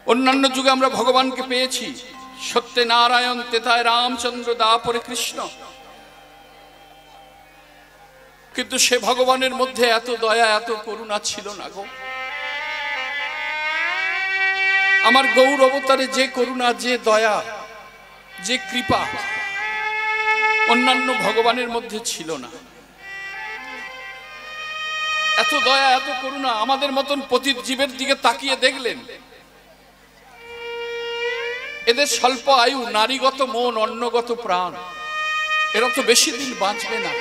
অন্যান্য যুগে আমরা ভগবানকে পেয়েছি, সত্যে নারায়ণ, তেথায় রামচন্দ্র, দাপরে কৃষ্ণ, কিন্তু সে ভগবানের মধ্যে এত দয়া এত করুণা ছিল না গো। আমার গৌর অবতারে যে করুণা, যে দয়া, যে কৃপা অন্যান্য ভগবানের মধ্যে ছিল না। এত দয়া এত করুণা, আমাদের মতন পতিত জীবের দিকে তাকিয়ে দেখলেন, এদের স্বল্প আয়ু, নারীগত মন, অন্নগত প্রাণ, এরা তো বেশি দিন বাঁচবে না।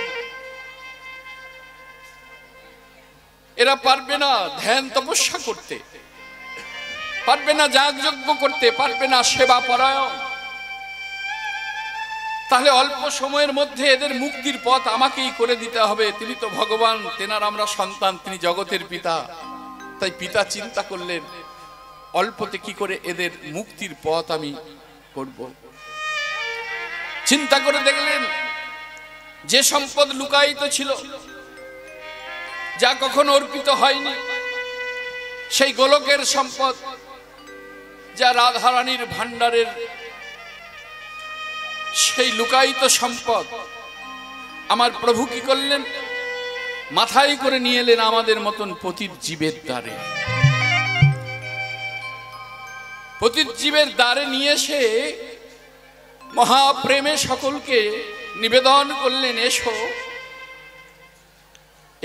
এরা পারবে না ধ্যান তপস্যা করতে, পারবে না যাগযজ্ঞ করতে, পারবে না সেবা পরায়ণ। তাহলে অল্প সময়ের মধ্যে এদের মুক্তির পথ আমাকেই করে দিতে হবে। তিনি তো ভগবান, তেনার আমরা সন্তান, তিনি জগতের পিতা। তাই পিতা চিন্তা করলেন অল্পতে কি করে এদের মুক্তির পথ আমি করব। চিন্তা করে দেখলেন যে সম্পদ লুকায়িত ছিল, যা কখনো অর্পিত হয়নি, সেই গোলকের সম্পদ, যা রাধারানীর ভান্ডারের সেই লুকায়িত সম্পদ, আমার প্রভু কি করলেন? মাথায় করে নিয়ে এলেন আমাদের মতন পতিত জীবের দ্বারে। পতিত জীবের দ্বারে নিয়ে এসে মহাপ্রেমে সকলকে নিবেদন করলেন, এসো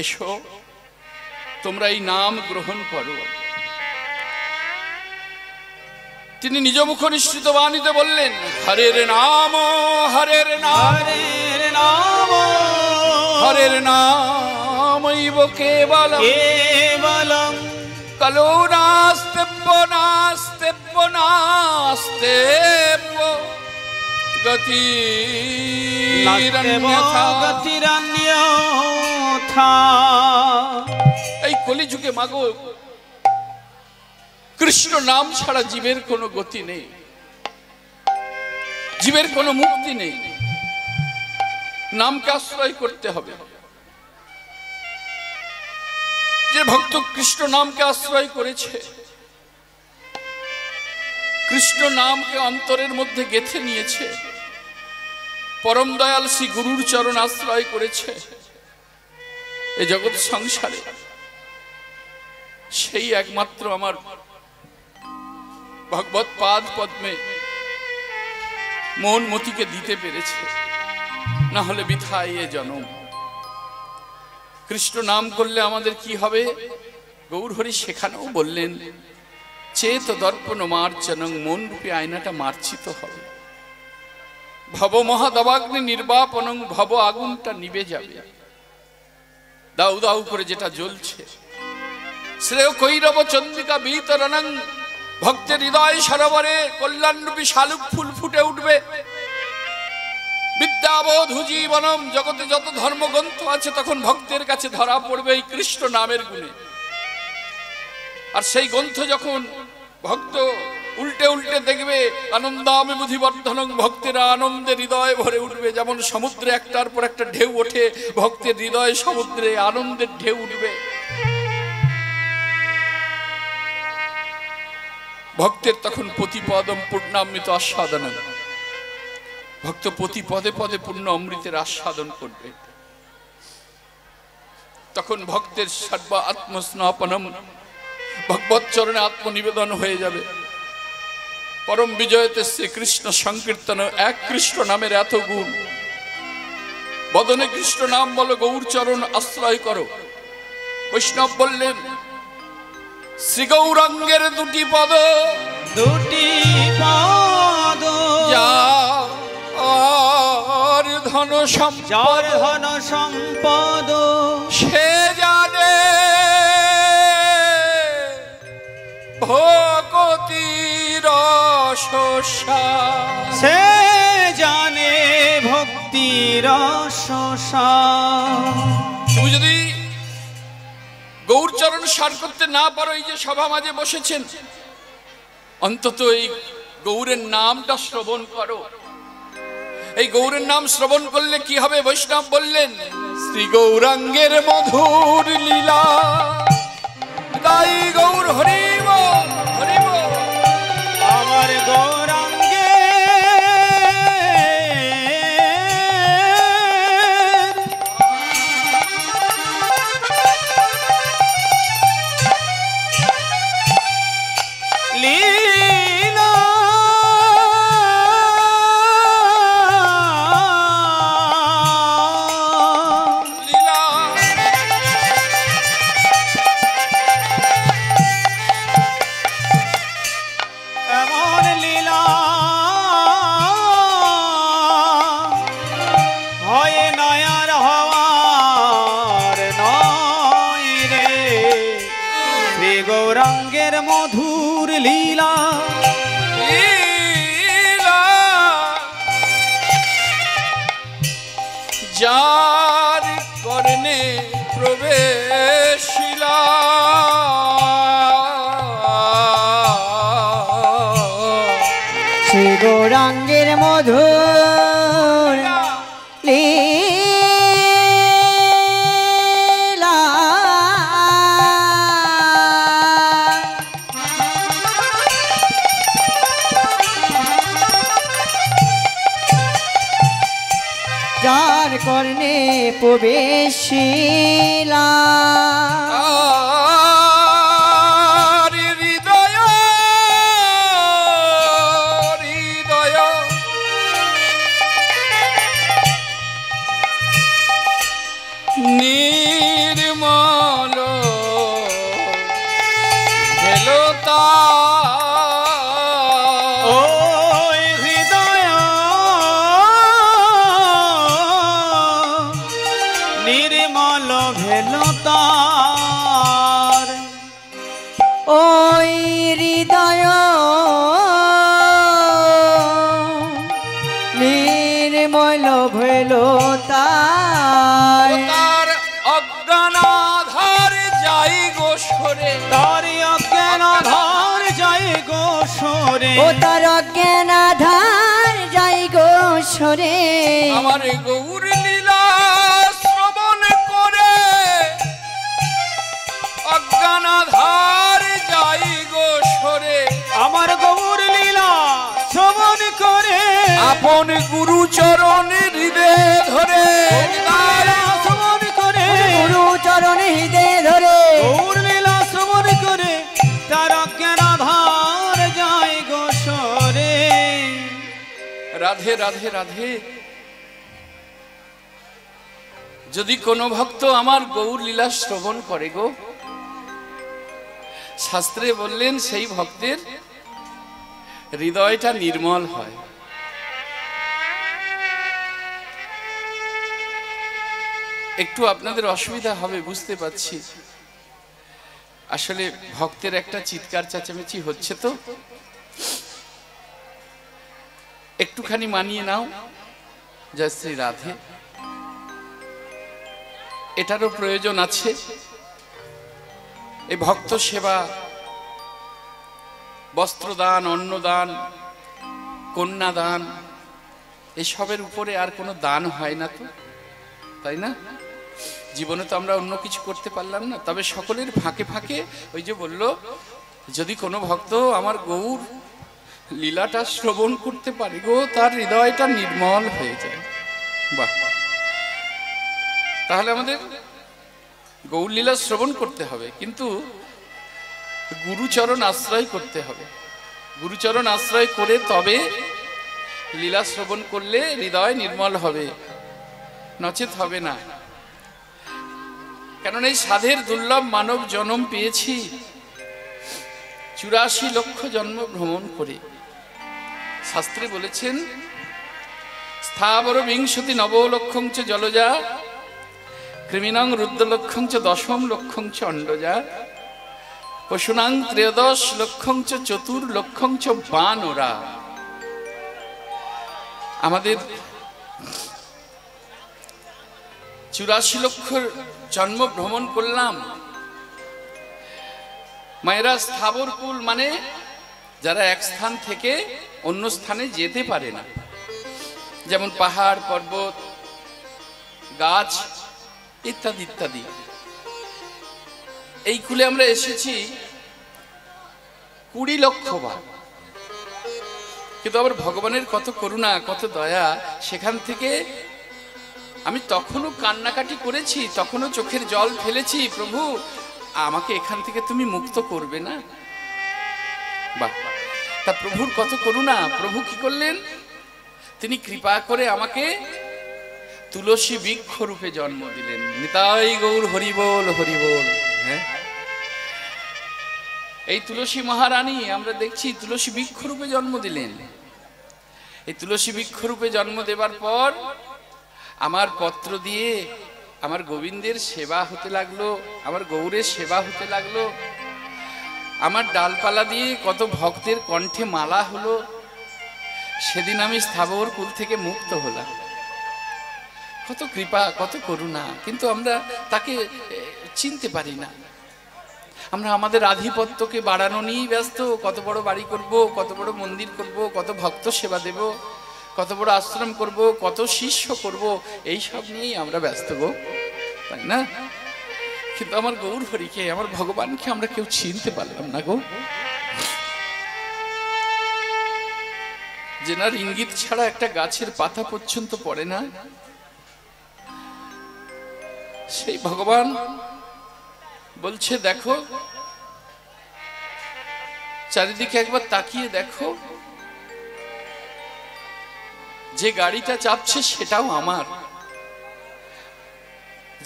এসো তোমরা এই নাম গ্রহণ করো। তিনি নিজ মুখ নিশ্চিত বাণীতে বললেন, হরের নাম হরের নাম হরের নাম হরের নামৈব কেবলম কেবলম কলো নাস্তেব্য নাস্তেব্য নাস্তেব্য গতিরন্যথা। এই কলিযুগে মাগো কৃষ্ণ নাম ছাড়া জীবের কোনো গতি নেই, জীবের কোনো মুক্তি নেই। নামকে আশ্রয় করতে হবে। যে ভক্ত কৃষ্ণ নামকে আশ্রয় করেছে, কৃষ্ণ নামকে অন্তরের মধ্যে গেঁথে নিয়েছে, পরম দয়াল শ্রী গুরুর চরণ আশ্রয় করেছে এই জগৎ সংসারে, সেই একমাত্র আমার ভগবত পাদ পদ্মে মন মতিকে দিতে পেরেছে। না হলে বৃথায় এ জন্ম। কৃষ্ণ নাম করলে আমাদের কি হবে? গৌরহরি সেখানেও বললেন, চেত দর্পণ মার্চনং, মন রূপে আয়নাটা মার্চিত হবে। ভব মহাদবাগ্নি নির্বাপনং, ভব আগুনটা নিবে যাবে। দাউ দাউ করে যেটা জ্বলছে, শ্রেয় কৈরব চন্দ্রিকা বিতরণং, ভক্তের হৃদয় সরোবরে কল্যাণরূপী শালুক ফুল ফুটে উঠবে। বিদ্যাবোধ জীবনম, জগতে যত ধর্মগ্রন্থ আছে তখন ভক্তের কাছে ধরা পড়বে এই কৃষ্ণ নামের গুণে। আর সেই গ্রন্থ যখন ভক্ত উল্টে উল্টে দেখবে, আনন্দামে বুধিবর্ধনং, ভক্তেরা আনন্দে হৃদয় ভরে উঠবে। যেমন সমুদ্রে একটার পর একটা ঢেউ ওঠে, ভক্তের হৃদয় সমুদ্রে আনন্দের ঢেউ উঠবে। ভক্তের তখন প্রতিপদম পূর্ণামৃত আস্বাদন, ভক্ত প্রতি পদে পদে পূর্ণ অমৃতের আস্বাদন করবে। তখন ভক্তের সর্ব আত্মস্নাপনম, ভগবত চরণে আত্মনিবেদন হয়ে যাবে। পরম বিজয়তে শ্রীকৃষ্ণ সংকীর্তন, এক কৃষ্ণ নামের এত গুণ। বদনে কৃষ্ণ নাম বলো, গৌর চরণ আশ্রয় করো। বৈষ্ণব বললেন, শ্রী গৌরাঙ্গের দুটি পদ, দুটি পদ, যার ধন সম্পদ সে জানে ভক্তির রসার, সে জানে ভক্তির রসার। তুমি যদি গৌরচরণ সার করতে না পারো, এই যে সভা মাঝে বসেছেন, অন্তত এই গৌরের নামটা শ্রবণ করো। এই গৌরের নাম শ্রবণ করলে কি হবে? বৈষ্ণব বললেন, শ্রী গৌরাঙ্গের মধুর লীলা গাই গৌর হরিব হরিব। লীলা এমন লীলা হয় নয়ার হওয়ার নয় রে শ্রী গৌরাঙ্গের মধুর লীলা যার করনে প্রবেশিলা শ্রী গৌরাঙ্গের মধুর লীলা যার কর্ণে প্রবেশিলা নির্মল হেলতা ওই হৃদয় নির্মল ভেলতার ওই হৃদয় নির্মল ভৈল তার অজ্ঞানাধার যাই গো সরে তার অজ্ঞানাধার যাই গো সরে ও তার অজ্ঞানাধার যাই গো সরে আমার গৌর লীলা শ্রবণ করে অজ্ঞানাধার যাই গো সরে আমার গৌর লীলা শ্রবণ করে আপন গুরু চরণে হৃদয় ধরে শ্রবণ করে গুরু চরণে হৃদয় ধরে গৌর লীলা শ্রবণ করে তার অজ্ঞানাধার যাই গো সরে রাধে রাধে রাধে। যদি কোনো ভক্ত আমার গৌর লীলা শ্রবণ করে গো, শাস্ত্রে বললেন সেই ভক্তের হৃদয়টা নির্মল হয়। একটু আপনাদের অসুবিধা হবে বুঝতে পারছি, আসলে ভক্তের একটা চিৎকার চেঁচামেচি হচ্ছে, তো একটুখানি মানিয়ে নাও। জয় শ্রী রাধে। এটারও প্রয়োজন আছে। এই ভক্ত সেবা, বস্ত্রদান, অন্নদান, কন্যাদান, এসবের উপরে আর কোনো দান হয় না, তো তাই না? জীবনে তো আমরা অন্য কিছু করতে পারলাম না। তবে সকলের ফাঁকে ফাঁকে ওই যে বলল, যদি কোনো ভক্ত আমার গৌর লীলাটা শ্রবণ করতে পারে গো, তার হৃদয়টা নির্মল হয়ে যায়। বাহ! তাহলে আমাদের গৌর লীলা শ্রবণ করতে হবে, কিন্তু গুরুচরণ আশ্রয় করতে হবে। গুরুচরণ আশ্রয় করে তবে লীলা শ্রবণ করলে হৃদয় নির্মল হবে, নচেত হবে না। কেননা এই সাধের দুর্লভ মানব জন্ম পেয়েছি 84 লক্ষ জন্ম ভ্রমণ করে। শাস্ত্রে বলেছেন, স্থাবর বিংশতি নবলক্ষং চ জলজা কৃমিণং রুদ্রলক্ষং চ দশম লক্ষং চ অন্ডজা পশুনাং 13 লক্ষং চ চতুর্লক্ষং চ বানরা। আমাদের 84 লক্ষ জন্ম ভ্রমণ করলাম। মায়েরা স্থাবর কুল মানে যারা এক স্থান থেকে অন্য স্থানে যেতে পারে না, যেমন পাহাড়, পর্বত, গাছ ইত্যাদি ইত্যাদি। এই কুলে আমরা এসেছি 20 লক্ষ বার। কিন্তু আবার ভগবানের কত করুণা, কত দয়া, সেখান থেকে আমি তখনও কান্নাকাটি করেছি, তখনও চোখের জল ফেলেছি, প্রভু আমাকে এখান থেকে তুমি মুক্ত করবে না? বাহ, তা প্রভুর কত করুণা। প্রভু কি করলেন? তিনি কৃপা করে আমাকে তুলসী বৃক্ষ রূপে জন্ম দিলেন। নিতাই গৌর হরিবোল হরিবোল। হ্যাঁ, এই তুলসী মহারানী আমরা দেখছি তুলসী বৃক্ষ রূপে জন্ম দিলেন। এই তুলসী বৃক্ষ রূপে জন্ম দেবার পর আমার পত্র দিয়ে আমার গোবিন্দের সেবা হতে লাগলো, আমার গৌরের সেবা হতে লাগলো। আমার ডালপালা দিয়ে কত ভক্তের কণ্ঠে মালা হলো। সেদিন আমি স্থাবর কুল থেকে মুক্ত হলাম। কত কৃপা, কত করুণা, কিন্তু আমরা তাকে চিনতে পারি না। আমরা আমাদের আধিপত্যকে বাড়ানো নিয়েই ব্যস্ত। কত বড় বাড়ি করব, কত বড় মন্দির করব, কত ভক্ত সেবা দেব, কত বড় আশ্রম করব, কত শিষ্য করব, এই সব নিয়েই আমরা ব্যস্ত গো, তাই না? কিন্তু আমার গৌর হরিকে, আমার ভগবানকে আমরা কেউ চিনতে পারলাম না গো। যেনার ইঙ্গিত ছাড়া একটা গাছের পাতা পর্যন্ত পড়ে না, সেই ভগবান বলছে দেখো, চারিদিকে একবার তাকিয়ে দেখো, যে গাড়িটা চাপছে সেটাও আমার,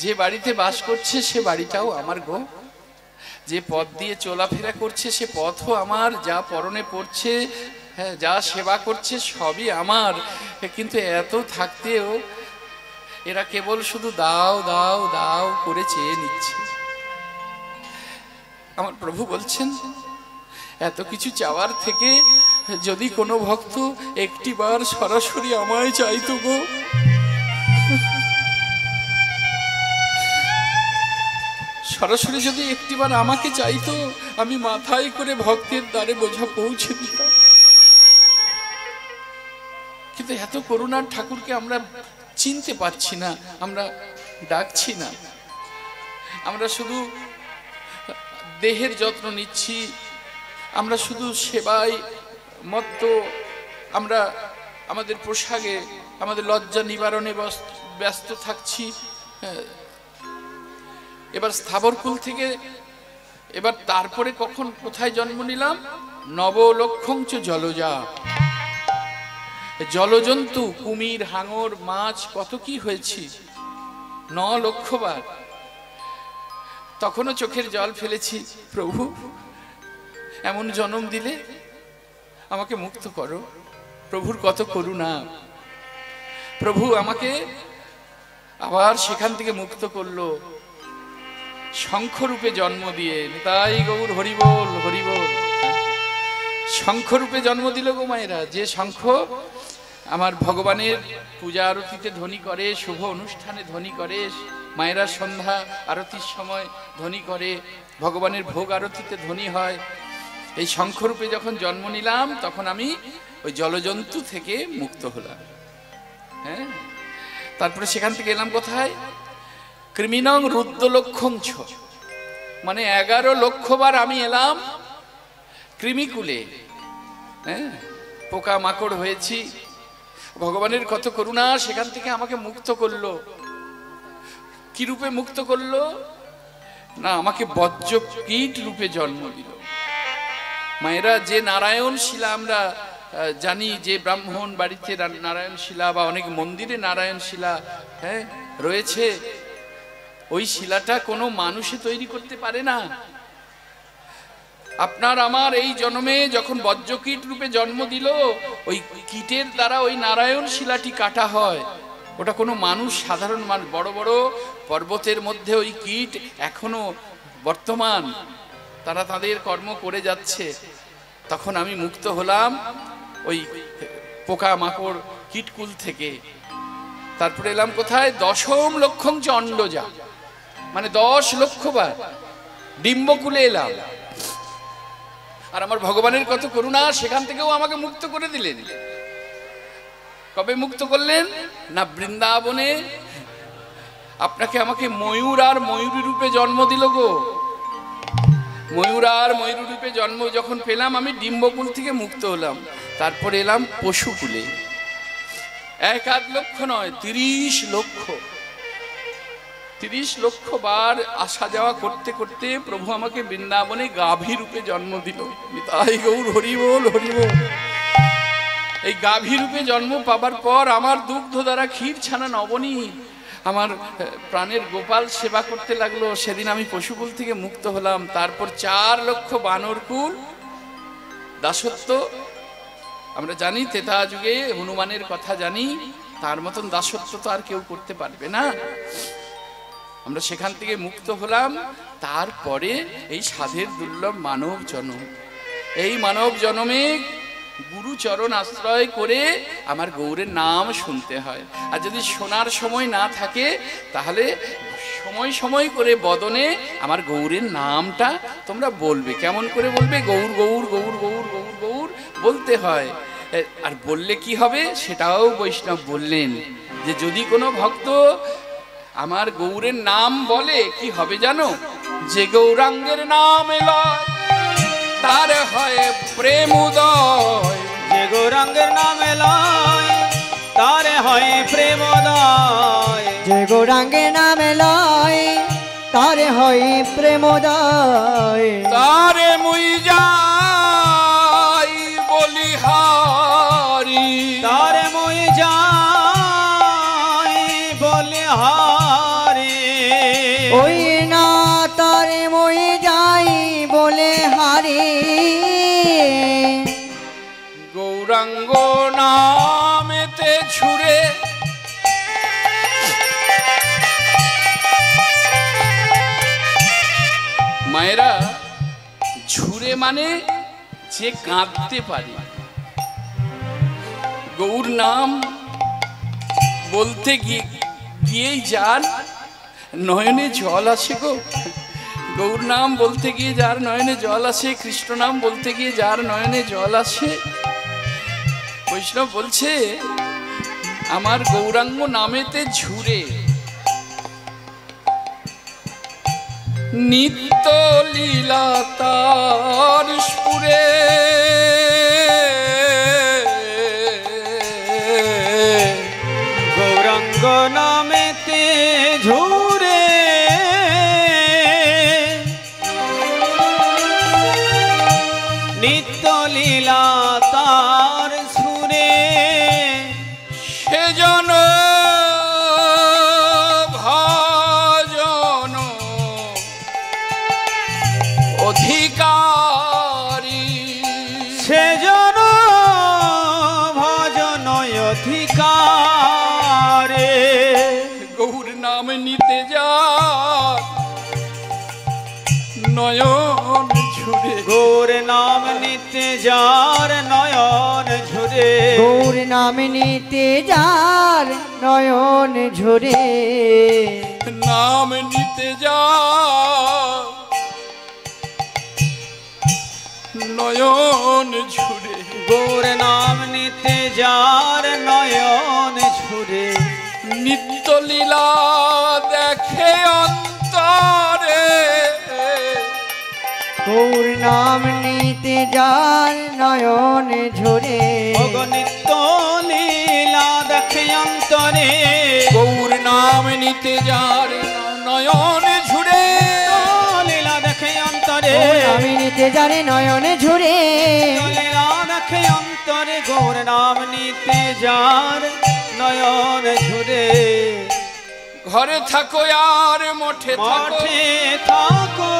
যে বাড়িতে বাস করছে সে বাড়িটাও আমার গো, যে পথ দিয়ে চলাফেরা করছে সে পথও আমার, যা পরনে পড়ছে, হ্যাঁ, যা সেবা করছে সবই আমার। কিন্তু এত থাকতেও এরা কেবল শুধু দাও দাও দাও করে চেয়ে নিচ্ছে। আমার প্রভু বলছেন এত কিছু চাওয়ার থেকে যদি কোনো ভক্ত একটিবার সরাসরি আমায় চাইতো গো, সরাসরি যদি একটিবার আমাকে চাইতো, আমি মাথায় করে ভক্তের দ্বারে বোঝা পৌঁছে দিতাম। কিন্তু এত করুণার ঠাকুরকে আমরা চিনতে পারছি না, আমরা ডাকছি না। আমরা শুধু দেহের যত্ন নিচ্ছি, আমরা শুধু সেবায় মত্ত, আমরা আমাদের পোশাকে, আমাদের লজ্জা নিবারণে ব্যস্ত থাকছি। এবার স্থাবরকুল থেকে এবার তারপরে কখন কোথায় জন্ম নিলাম? নবলক্ষঞ্চ জলজা, জলজন্তু, কুমির, হাঙর, মাছ, কত কি হয়েছি 9 লক্ষবার। তখনও চোখের জল ফেলেছি, প্রভু এমন জন্ম দিলে আমাকে মুক্ত করো। প্রভুর কত করুণা। প্রভু আমাকে আবার সেখান থেকে মুক্ত করলো শঙ্খরূপে জন্ম দিয়ে। তাই গৌর হরিবোল হরিবোল। শঙ্খরূপে জন্ম দিল গো মায়েরা, যে শঙ্খ আমার ভগবানের পূজা আরতিতে ধ্বনি করে, শুভ অনুষ্ঠানে ধ্বনি করে, মায়েরা সন্ধ্যা আরতির সময় ধ্বনি করে, ভগবানের ভোগ আরতিতে ধ্বনি হয়। এই শঙ্খরূপে যখন জন্ম নিলাম তখন আমি ওই জলজন্তু থেকে মুক্ত হলাম। হ্যাঁ, তারপরে সেখান থেকে এলাম কোথায়? কৃমিনং রুদ্রলক্ষঞ্চ, মানে 11 লক্ষবার আমি এলাম কৃমিকুলে। হ্যাঁ, পোকা মাকড় হয়েছি। ভগবানের কত করুণা, সেখান থেকে আমাকে মুক্ত করলো। কি রূপে মুক্ত করলো? না, আমাকে বজ্র কীট রূপে জন্ম দিল। মায়েরা, যে নারায়ণ শিলা আমরা জানি, যে ব্রাহ্মণ বাড়িতে নারায়ণ শিলা বা অনেক মন্দিরে নারায়ণ শিলা হ্যাঁ রয়েছে, ওই শিলাটা কোনো মানুষে তৈরি করতে পারে না। আপনার আমার এই জন্মে যখন বজ্রকীট রূপে জন্ম দিল, ওই কীটের দ্বারা ওই নারায়ণ শিলাটি কাটা হয়। ওটা কোনো মানুষ, সাধারণ মানুষ, বড় বড় পর্বতের মধ্যে ওই কীট এখনো বর্তমান, তারা তাদের কর্ম করে যাচ্ছে। তখন আমি মুক্ত হলাম ওই পোকা মাকড় কীটকুল থেকে। তারপরে এলাম কোথায়? 10ম লক্ষঞ্চ অন্ডজা, মানে 10 লক্ষবার ডিম্বকুলে এলাম। আর আমার ভগবানের কত করুণা, সেখান থেকেও আমাকে মুক্ত করে দিলেন। কবে মুক্ত করলেন? না, বৃন্দাবনে আপনাকে আমাকে ময়ূর আর ময়ূরী রূপে জন্ম দিল গো। ময়ূর আর ময়ূরী রূপে জন্ম যখন পেলাম, আমি ডিম্বকুল থেকে মুক্ত হলাম। তারপরে এলাম পশুকুলে। 1-8 লক্ষ নয়, 30 লক্ষ। 30 লক্ষ বার আসা যাওয়া করতে করতে প্রভু আমাকে বৃন্দাবনে গাভী রূপে জন্ম দিল। নিতাই গৌর হরি বল, হরি বল। এই গাভী রূপে জন্ম পাবার পর আমার দুগ্ধ দ্বারা ক্ষীর ছানা নবনীত আমার প্রাণের গোপাল সেবা করতে লাগলো। সেদিন আমি পশুকুল থেকে মুক্ত হলাম। তারপর 4 লক্ষ বানরকুল দাসত্ব, আমরা জানি ত্রেতা যুগে হনুমানের কথা জানি, তার মতন দাসত্ব তো আর কেউ করতে পারবে না। আমরা সেখান থেকে মুক্ত হলাম। তারপরে এই সাধের দুর্লভ মানব জন্ম, এই মানব জন্মে গুরুচরণ আশ্রয় করে আমার গৌরের নাম শুনতে হয়। আর যদি শোনার সময় না থাকে তাহলে সময় সময় করে বদনে আমার গৌরের নামটা তোমরা বলবে। কেমন করে বলবে? গৌর গৌর গৌর গৌর গৌর গৌর বলতে হয়। আর বললে কি হবে সেটাও বৈষ্ণব বললেন, যে যদি কোনো ভক্ত আমার গৌরের নাম বলে কি হবে জানো? যে গৌরাঙ্গের নাম লয় তার হয় প্রেম উদয়। যে গৌরাঙ্গের নামে লয় তার হয় প্রেম উদয়। যে গৌরাঙ্গের নামে লয় তার হয় প্রেমোদয়। তারে মুই যাই বলিহারি, তারে মই যাই বলিহারি। ওই না তারে মই যাই বলে হারি। গৌরাঙ্গ নামেতে ছুড়ে মায়েরা, ঝুরে মানে যে কাঁদতে পারে। গৌর নাম বলতে গিয়েই যার নয়নে জল আসে গো। গৌর নাম বলতে গিয়ে যার নয়নে জল আসে, কৃষ্ণ নাম বলতে গিয়ে যার নয়নে জল আসে। বৈষ্ণব বলছে আমার গৌরাঙ্গ নামেতে ঝুরে নিত্য লীলা তার স্ফুরে। গৌরাঙ্গ নামেতে ঝুরে নিত্য লীলা তার সুরে। সেজন ভাজন অধিকারী, সেজন ভজন অধিকারে। গৌর নাম নিতে যা নয়ন ঝুরে। গৌর নাম নিতে যার নয়ন ঝরে। গৌর নাম নিতে যার নয়ন ঝরে। নাম নিতে যা নয়ন ঝুরে। গৌর নাম নিতে যার নয়ন ঝরে। নিত্য লীলা দেখে অন্তরে। গৌর নাম নিতে যার নয়ন ঝরে। নিত্য লীলা দেখে অন্তরে। গৌর নাম নিতে যার নয়ন ঝুরে। লীলা দেখে অন্তরে। আমি নিতে যারে নয়ন ঝরে। লীলা দেখে অন্তরে। গৌর নাম নিতে যার নয়ন ঝরে। ঘরে থাকো আর মঠে থাকো, মঠে থাকো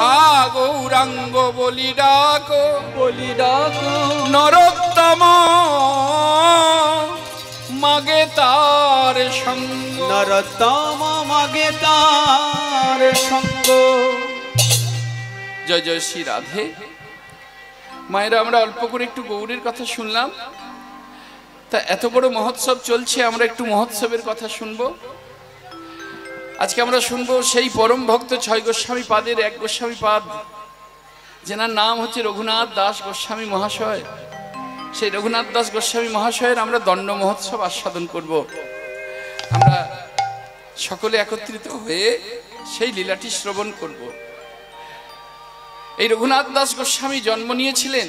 হা গৌরাঙ্গ বলি ডাকো। বলি ডাকো। নরোত্তম মাগে তার সঙ্গ। নরোত্তম মাগে তার সঙ্গ। জয় জয় শ্রী রাধে। মায়েরা, আমরা অল্প করে একটু গৌরের কথা শুনলাম। তা এত বড় মহোৎসব চলছে, আমরা একটু মহোৎসবের কথা শুনবো। আজকে আমরা শুনবো সেই পরম ভক্ত 6 গোস্বামী পাদের এক গোস্বামী পাদ, যেনার নাম হচ্ছে রঘুনাথ দাস গোস্বামী মহাশয়। সেই রঘুনাথ দাস গোস্বামী মহাশয়ের আমরা দণ্ড মহোৎসব আস্বাদন করব। আমরা সকলে একত্রিত হয়ে সেই লীলাটি শ্রবণ করব। এই রঘুনাথ দাস গোস্বামী জন্ম নিয়েছিলেন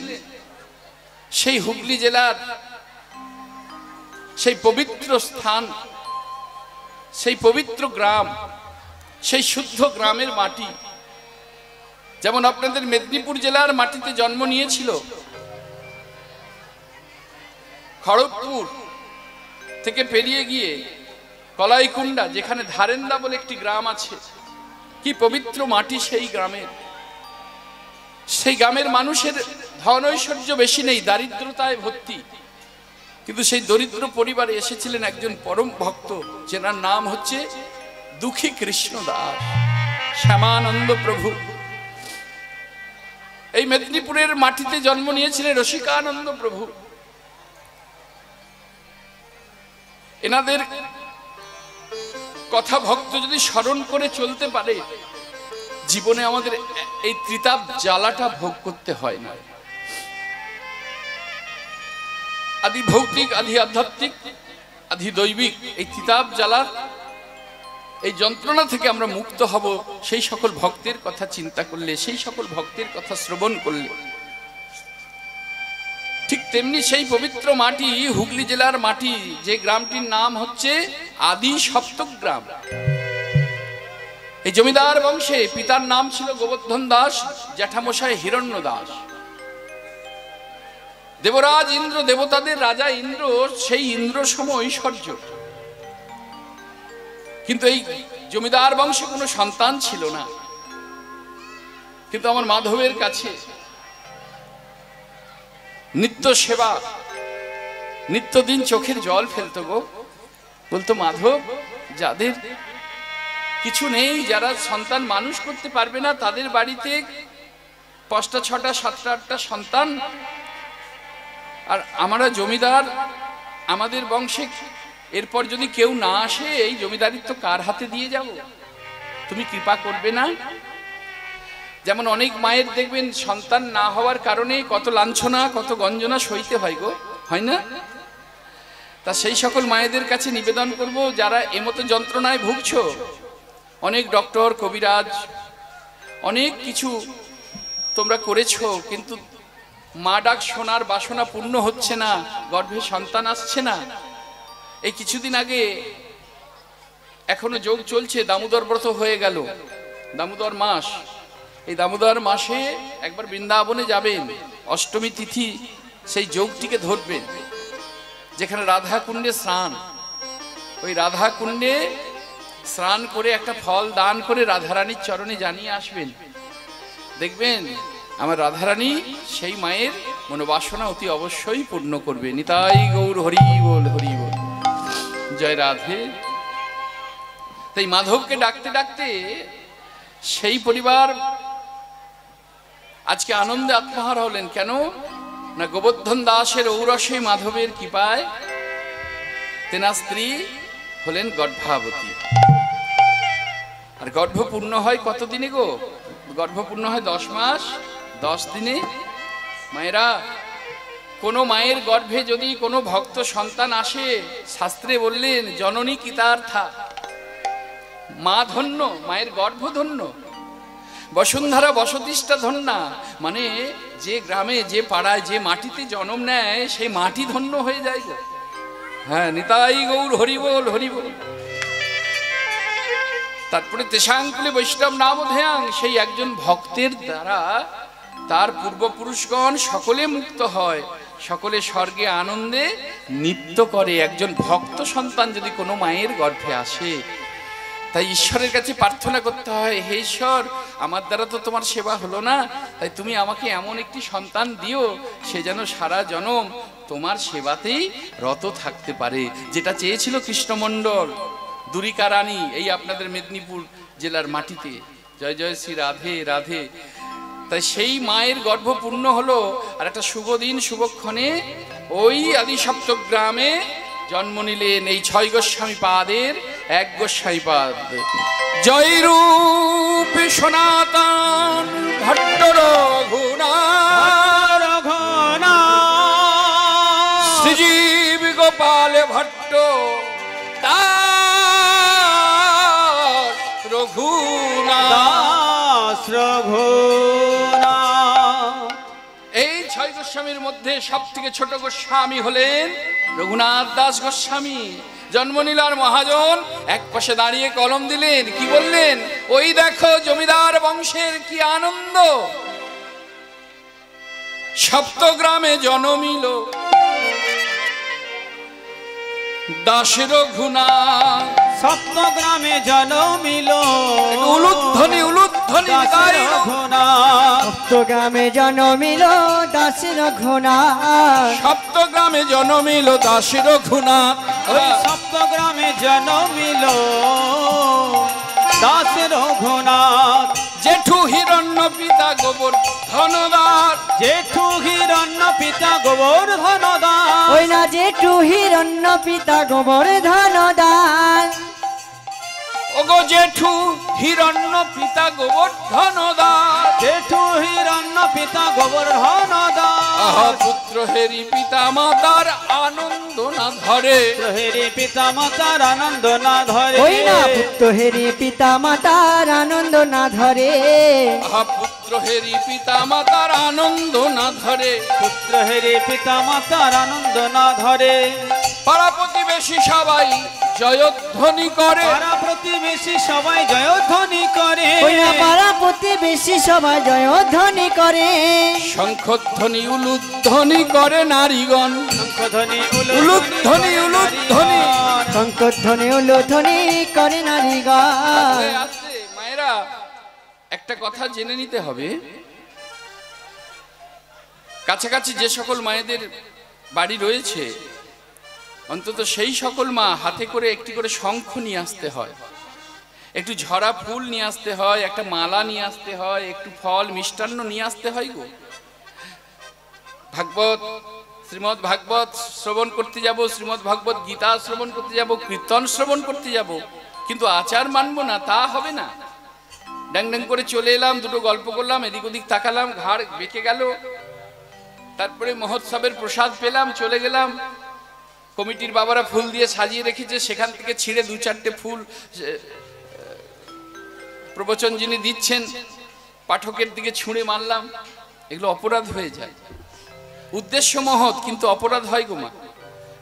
সেই হুগলি জেলার সেই পবিত্র স্থান, সেই পবিত্র গ্রাম সেই শুদ্ধ গ্রামের মাটি। যেমন আপনাদের মেদিনীপুর জেলার মাটিতে জন্ম নিয়েছিল, খড়গপুর থেকে পেরিয়ে গিয়ে কলাইকুণ্ডা, যেখানে ধারেন্দা বলে একটি গ্রাম আছে, কি পবিত্র মাটি সেই গ্রামের। সেই গ্রামের মানুষের ধন ঐশ্বর্য বেশি নেই, দারিদ্রতায় ভর্তি, কিন্তু সেই দরিদ্র পরিবারে এসেছিলেন একজন পরম ভক্ত, যেনার নাম হচ্ছে দুঃখী কৃষ্ণ দাস, শ্যামানন্দ প্রভু। এই মেদিনীপুরের মাটিতে জন্ম নিয়েছিলেন রসিকানন্দ প্রভু। এনাদের কথা ভক্ত যদি স্মরণ করে চলতে পারে, জীবনে আমাদের এই ত্রিতাপ জ্বালাটা ভোগ করতে হয় না। আদি ভৌতিক, আদি আধ্যাত্মিক, আদি দৈবিক এই ত্রিতাপ জ্বালা, এই যন্ত্রণা থেকে আমরা মুক্ত হব সেই সকল ভক্তের কথা চিন্তা করলে, সেই সকল ভক্তের কথা শ্রবণ করলে। ঠিক তেমনি সেই পবিত্র মাটি, হুগলি জেলার মাটি, যে গ্রামটির নাম হচ্ছে আদি সপ্তক গ্রাম। এই জমিদার বংশে পিতার নাম ছিল গোবর্ধন দাস, জ্যাঠামশাই হিরণ্য দাস। দেবরাজ ইন্দ্র, দেবতাদের রাজা ইন্দ্র, সেই ইন্দ্র সম ঐশ্বর্য, কিন্তু এই জমিদার বংশে কোনো সন্তান ছিল না। কিন্তু আমার মাধবের কাছে নিত্য সেবা, নিত্যদিন চোখের জল ফেলতো গো। বলতো, মাধব, যাদের কিছু নেই, যারা সন্তান মানুষ করতে পারবে না, তাদের বাড়িতে 5টা 6টা 7টা 8টা সন্তান, আর আমরা জমিদার, আমাদের বংশে এরপর যদি কেউ না আসে, এই জমিদারিত্ব কার হাতে দিয়ে যাব? তুমি কৃপা করবে না? যেমন অনেক মায়ের দেখবেন সন্তান না হওয়ার কারণে কত লাঞ্ছনা, কত গঞ্জনা সইতে হয় গো, হয় না? তা সেই সকল মায়েদের কাছে নিবেদন করব, যারা এমতো যন্ত্রণায় ভুগছো, অনেক ডক্টর, কবিরাজ, অনেক কিছু তোমরা করেছো, কিন্তু মা ডাক শোনার বাসনা পূর্ণ হচ্ছে না, গর্ভে সন্তান আসছে না। এই কিছুদিন আগে, এখনো যোগ চলছে, দামোদর ব্রত হয়ে গেল, দামোদর মাস। এই দামোদর মাসে একবার বৃন্দাবনে যাবেন, অষ্টমী তিথি সেই যোগটিকে ধরবেন, যেখানে রাধা কুণ্ডে স্নান। ওই রাধা কুণ্ডে স্নান করে একটা ফল দান করে রাধারানীর চরণে জানিয়ে আসবেন। দেখবেন আমার রাধারানী সেই মায়ের মনোবাসনা অতি অবশ্যই পূর্ণ করবে। নিতাই গৌর হরি বল, হরি বল, জয় রাধে। তাই মাধবকে ডাকতে ডাকতে সেই পরিবার আজকে আনন্দে আত্মহারা হলেন। কেন না, গোবর্ধন দাসের ঔরসে মাধবের কৃপায় তেনার স্ত্রী হলেন গর্ভাবতী। আর গর্ভপূর্ণ হয় কতদিনে গো? গর্ভপূর্ণ হয় 10 মাস 10 দিনে। মায়েরা, কোনো মায়ের গর্ভে যদি কোনো ভক্ত সন্তান আসে, শাস্ত্রে বললেন জননী কৃতার্থা, মা ধন্য, মায়ের গর্ভ ধন্য, বসুন্ধরা বসতিষ্ঠা ধন্যা, মানে যে গ্রামে, যে পাড়ায়, যে মাটিতে জন্ম নেয়, সেই মাটি ধন্য হয়ে যায় গো। হ্যাঁ, নিতাই গৌর হরি বল, হরি বল। তারপরে তেষাঙ্কুলে বৈষ্ণব নামধেয়াং, সেই একজন ভক্তের দ্বারা তার পূর্বপুরুষগণ সকলে মুক্ত হয়, সকলে স্বর্গে আনন্দে নৃত্য করে। একজন ভক্ত সন্তান যদি কোনো মায়ের গর্ভে আসে, তাই ঈশ্বরের কাছে প্রার্থনা করতে হয়, হে ঈশ্বর, আমার দ্বারা তো তোমার সেবা হলো না, তাই তুমি আমাকে এমন একটি সন্তান দিও, সে যেন সারা জনম তোমার সেবাতেই রত থাকতে পারে। যেটা চেয়েছিল কৃষ্ণমণ্ডল, দুরিকা রানী, এই আপনাদের মেদিনীপুর জেলার মাটিতে। জয় জয় শ্রী রাধে রাধে। তাই সেই মায়ের গর্ভ পূর্ণ হলো। আর একটা শুভ দিন, শুভক্ষণে ওই আদি সপ্তক গ্রামে জন্ম নিলেন এই 6 গোস্বামী পাদের 1 গোস্বামী পাদ। জয় রূপ সনাতন ভট্ট রঘুনাথ, শ্রীজীব গোপাল ভট্ট দাস রঘুনাথ। এই 6 গোস্বামীর মধ্যে সব থেকে ছোট গোস্বামী হলেন রঘুনাথ দাস গোস্বামী, জন্মনীলার মহাজন এক পাশে দাঁড়িয়ে কলম দিলেন, কি বললেন? ওই দেখো জমিদার বংশের কি আনন্দ, সপ্তগ্রামে জনমিল দাসের ঘুণা। সপ্তগ্রামে জনমিল উলুধ্বনি উলুধ্বনি দাসের ঘোনা। সপ্তগ্রামে জনমিল দাসের ঘোনা। সপ্তগ্রামে জনমিল দাসের ঘুণা। ওই সপ্তগ্রামে জনমিল দাসের ঘোনা। জেঠু হিরণ্য পিতা গোবর ধনদার। জেঠু হিরণ্য পিতা গোবর্ধন দাস। ওই না জেঠু হিরণ্য পিতা গোবর্ধন দাস। ওগো জেঠু হিরণ্য পিতা গোবর্ধন দাস। জেঠু হিরণ্য পিতা গোবর্ধন দাস। পুত্র হেরি পিতা মাতার আনন্দ না ধরে। হেরি পিতা মাতার আনন্দ না ধরে। ওই না পুত্র হেরি পিতা মাতার আনন্দ না ধরে। পুত্র হেরি পিতা মাতার আনন্দ না ধরে। পুত্র হেরি পিতা মাতার আনন্দ না ধরে। পাড়া প্রতিবেশী সবাই জয়ধ্বনি করে। পাড়া প্রতিবেশী সবাই জয়ধ্বনি করে। ওই না পাড়া প্রতিবেশী সবাই জয়ধ্বনি করে। শঙ্খধ্বনি উলুধ্বনি করে নারীগণ। শঙ্খধ্বনি উলুধ্বনি উলুধ্বনি। শঙ্খধ্বনি উলুধ্বনি করে নারীগণ। আস্তে মায়েরা, একটা কথা জেনে নিতে হবে, কাছাকাছি যে সকল মায়েদের বাড়ি রয়েছে অন্তত সেই সকল মা হাতে করে একটি করে শঙ্খ নিয়ে আসতে হয়, একটু ঝরা ফুল নিয়ে আসতে হয়, একটা মালা নিয়ে আসতে হয়, একটু ফল মিষ্টান্ন নিয়ে আসতে হয় গো। ভাগবত শ্রীমদ্ ভাগবত শ্রবণ করতে যাব, শ্রীমদ্ ভাগবত গীতা শ্রবণ করতে যাব, কীর্তন শ্রবণ করতে যাব, কিন্তু আচার মানবো না তা হবে না। ড্যাং ড্যাং করে চলে এলাম, দুটো গল্প করলাম, এদিক ওদিক তাকালাম, ঘাড় বেঁকে গেল, তারপরে মহোৎসবের প্রসাদ পেলাম, চলে গেলাম। কমিটির বাবারা ফুল দিয়ে সাজিয়ে রেখেছে, সেখান থেকে ছিঁড়ে দু চারটে ফুল প্রবচন যিনি দিচ্ছেন পাঠকের দিকে ছুঁড়ে মারলাম। এগুলো অপরাধ হয়ে যায়। উদ্দেশ্য মহৎ, কিন্তু অপরাধ হয় গো মা।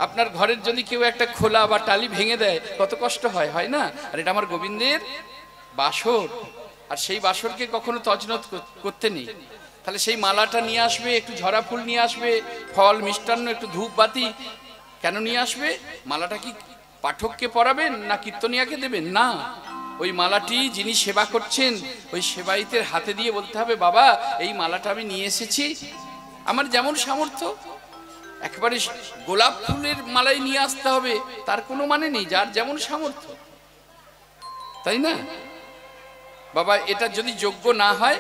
আপনার ঘরের যদি কেউ একটা খোলা বা টালি ভেঙে দেয় কত কষ্ট হয়, হয় না? আর এটা আমার গোবিন্দের বাসর, আর সেই বাসরকে কখনো তছনছ করতে নেই। তাহলে সেই মালাটা নিয়ে আসবে, একটু ঝরা ফুল নিয়ে আসবে, ফল মিষ্টান্ন, একটু ধূপ বাতি কেন নিয়ে আসবে? মালাটা কি পাঠককে পরাবেন না কীর্তনিয়াকে দেবেন? না, ওই মালাটি যিনি সেবা করছেন ওই সেবায়িতের হাতে দিয়ে বলতে হবে, বাবা এই মালাটা আমি নিয়ে এসেছি, আমার যেমন সামর্থ্য। একেবারে গোলাপ ফুলের মালাই নিয়ে আসতে হবে তার কোনো মানে নেই, যার যেমন সামর্থ্য, তাই না? বাবা এটা যদি যোগ্য না হয়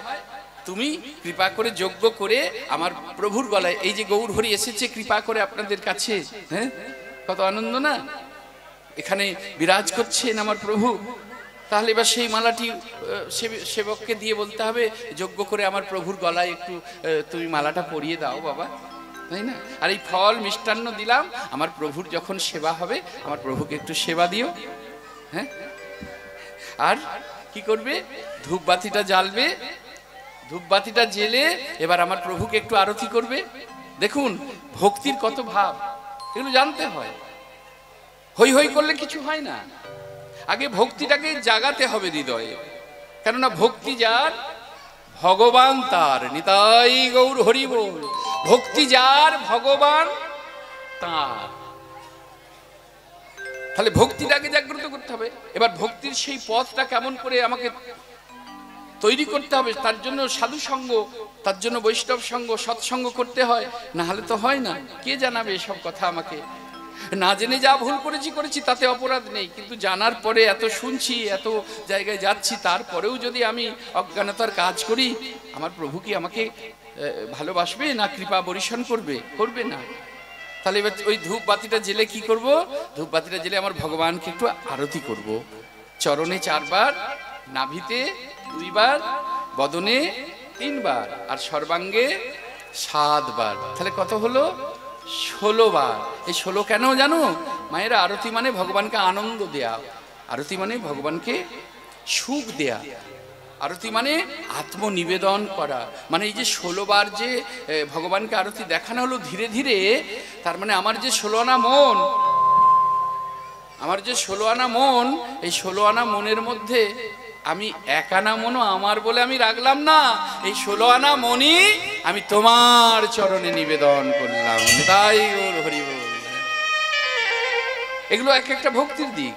তুমি কৃপা করে যোগ্য করে আমার প্রভুর গলায়, এই যে গৌর হরি এসেছে কৃপা করে আপনাদের কাছে, হ্যাঁ কত আনন্দ না, এখানে বিরাজ করছেন আমার প্রভু। তাহলে এবার সেই মালাটি সেবককে দিয়ে বলতে হবে, যোগ্য করে আমার প্রভুর গলায় একটু তুমি মালাটা পরিয়ে দাও বাবা, তাই না? আর এই ফল মিষ্টান্ন দিলাম, আমার প্রভুর যখন সেবা হবে আমার প্রভুকে একটু সেবা দিও। হ্যাঁ, আর কি করবে? ধূপবাতিটা জ্বালবে, ধূপবাতিটা জেলে এবার আমার প্রভুকে একটু আরতি করবে। দেখুন ভক্তির কত ভাব, এগুলো জানতে হয়। হই হই করলে কিছু হয় না, আগে ভক্তিটাকে জাগাতে হবে হৃদয়ে। কেননা ভক্তি যার ভগবান তার, নিতাই গৌর হরি বল। ভক্তি যার ভগবান তার। তাহলে ভক্তিটাকে জাগ্রত করতে হবে। এবার ভক্তির সেই পথটা কেমন করে আমাকে তৈরি করতে হবে, তার জন্য সাধু সঙ্গ, তার জন্য বৈষ্ণব সঙ্গ, সৎসঙ্গ করতে হয়, না হলে তো হয় না। কে জানাবে এসব কথা আমাকে? না জেনে যা ভুল করেছি তাতে অপরাধ নেই, কিন্তু জানার পরে এত শুনছি, এত জায়গায় যাচ্ছি, তারপরেও যদি আমি অজ্ঞানতার কাজ করি, আমার প্রভু কি আমাকে ভালোবাসবে না কৃপা বর্ষণ করবে? করবে না। তাহলে এবার ওই ধূপ বাতিটা জেলে কি করব? ধূপ বাতিটা জেলে আমার ভগবানকে একটু আরতি করব। চরণে 4 বার, নাভিতে 2 বার, বদনে 3 বার, আর সর্বাঙ্গে 7 বার। তাহলে কত হলো? 16 বার। এই 16 কেন জানো মায়েরা? আরতি মানে ভগবানকে আনন্দ দেয়া, আরতি মানে ভগবানকে সুখ দেয়া, আরতি মানে আত্মনিবেদন করা। মানে এই যে 16 বার যে ভগবানকে আরতি দেখানো হলো ধীরে ধীরে, তার মানে আমার যে 16 আনা মন, আমার যে 16 আনা মন, এই 16 আনা মনের মধ্যে আমি 1 আনা মনও আমার বলে আমি রাখলাম না। এই 16 আনা মনই আমি তোমার চরণে নিবেদন করলাম। তাই ওর হরি বল। এগুলো এক একটা ভক্তির দিক।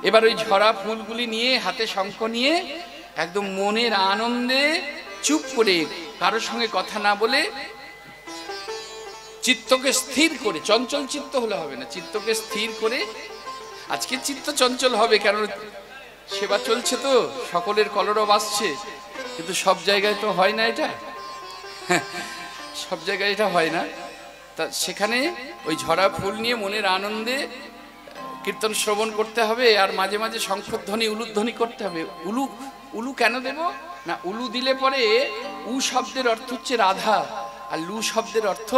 এবার ওই ঝরা ফুলগুলি নিয়ে, হাতে শঙ্খ নিয়ে, একদম মনের আনন্দে চুপ করে, কারোর সঙ্গে কথা না বলে, চিত্তকে স্থির করে, চঞ্চল চিত্ত হলে হবে না, চিত্তকে স্থির করে। আজকে চিত্ত চঞ্চল হবে, কারণ সেবা চলছে তো, সকলের কলরব আসছে, কিন্তু সব জায়গায় তো হয় না এটা, সব জায়গায় এটা হয় না। তা সেখানে ওই ঝরা ফুল নিয়ে মনের আনন্দে কীর্তন শ্রবণ করতে হবে, আর মাঝে মাঝে শঙ্খধ্বনি, উলুধ্বনি করতে হবে। উলু উলু কেন দেব না? উলু দিলে পরে উ শব্দের অর্থ হচ্ছে রাধা, আর লু শব্দের অর্থ